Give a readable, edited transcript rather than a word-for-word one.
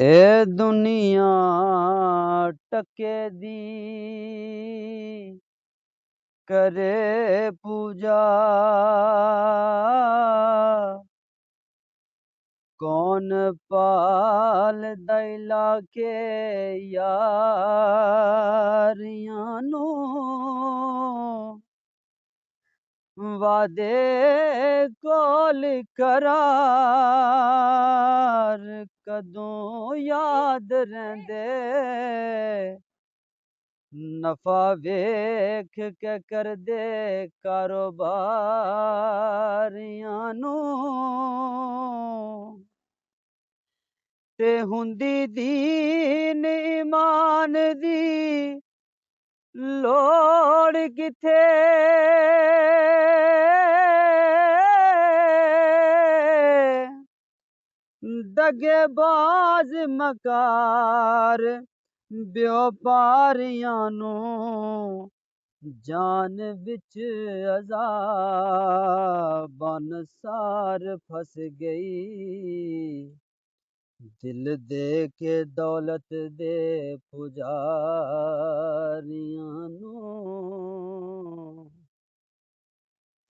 ए दुनिया टके दी करे पूजा, कौन पाल दैला के यारियां नू, वादे कोल करार कदों याद रहिंदे, नफा वेख के करदे कारोबारियां नू, ते हुंदी दीन ईमान दी लोड़ किथे, दगेबाज मकार व्यापारियां नू जान विच अज़ाबां सार फस गई, दिल दे के दौलत दे पुजारियां नू।